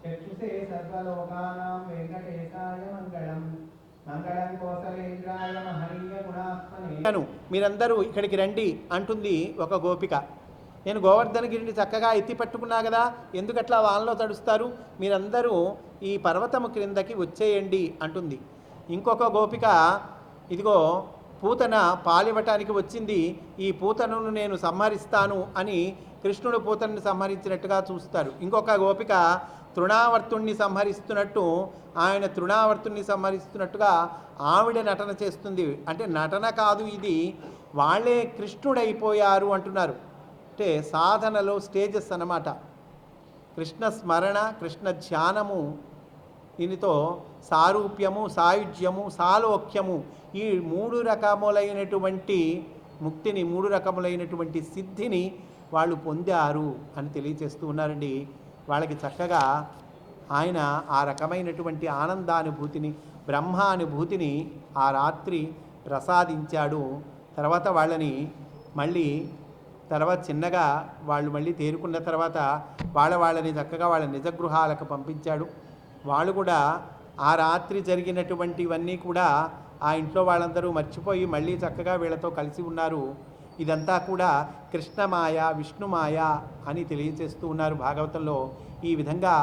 చక్షుషే సర్వలోకానాం వెంకటేశాయ మంగళం. మంగళం కోసలేంద్రాయ మహనీయ గుణాత్మనే. మీరందరూ ఇక్కడికి రండి అంటుంది ఒక గోపిక. నేను గోవర్ధనగిరిని చక్కగా ఎత్తి పట్టుకున్నా కదా, ఎందుకట్లా వాళ్ళలో తడుస్తారు, మీరందరూ ఈ పర్వతము క్రిందకి వచ్చేయండి అంటుంది. ఇంకొక గోపిక, ఇదిగో పూతన పాలివ్వటానికి వచ్చింది, ఈ పూతనను నేను సంహరిస్తాను అని కృష్ణుడు పూతనని సంహరించినట్టుగా చూస్తారు. ఇంకొక గోపిక తృణావర్తుణ్ణి సంహరిస్తున్నట్టు, ఆయన తృణావర్తుణ్ణి సంహరిస్తున్నట్టుగా ఆవిడ నటన చేస్తుంది. అంటే నటన కాదు ఇది, వాళ్ళే కృష్ణుడైపోయారు అంటున్నారు. అంటే సాధనలో స్టేజెస్ అన్నమాట. కృష్ణ స్మరణ, కృష్ణ ధ్యానము, దీనితో సారూప్యము, సాయుజ్యము, సాలోక్యము, ఈ 3 రకములైనటువంటి ముక్తిని, 3 రకములైనటువంటి సిద్ధిని వాళ్ళు పొందారు అని తెలియచేస్తూ ఉన్నారండి. వాళ్ళకి చక్కగా ఆయన ఆ రకమైనటువంటి ఆనందానుభూతిని, బ్రహ్మానుభూతిని ఆ రాత్రి ప్రసాదించాడు. తర్వాత వాళ్ళని మళ్ళీ తర్వాత చిన్నగా వాళ్ళు మళ్ళీ తేరుకున్న తర్వాత వాళ్ళని చక్కగా వాళ్ళ నిజగృహాలకు పంపించాడు. వాళ్ళు కూడా ఆ రాత్రి జరిగినటువంటివన్నీ కూడా ఆ ఇంట్లో వాళ్ళందరూ మర్చిపోయి మళ్ళీ చక్కగా వీళ్ళతో కలిసి ఉన్నారు. ఇదంతా కూడా కృష్ణమాయ, విష్ణుమాయ అని తెలియజేస్తూ ఉన్నారు భాగవతంలో. ఈ విధంగా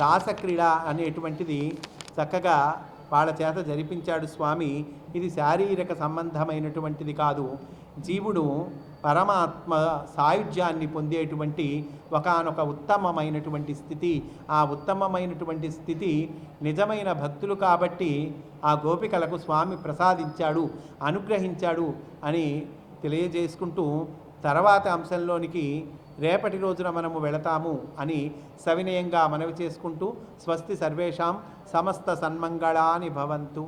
రాసక్రీడ అనేటువంటిది చక్కగా వాళ్ళ చేత జరిపించాడు స్వామి. ఇది శారీరక సంబంధమైనటువంటిది కాదు, జీవుడు పరమాత్మ సాయుధ్యాన్ని పొందేటువంటి ఒకానొక ఉత్తమమైనటువంటి స్థితి. ఆ ఉత్తమమైనటువంటి స్థితి నిజమైన భక్తులు కాబట్టి ఆ గోపికలకు స్వామి ప్రసాదించాడు, అనుగ్రహించాడు అని తెలియజేసుకుంటూ తర్వాత అంశంలోనికి రేపటి రోజున మనము వెళతాము అని సవినయంగా మనవి చేసుకుంటూ, స్వస్తి సర్వేషాం సమస్త సన్మంగళాని భవంతు.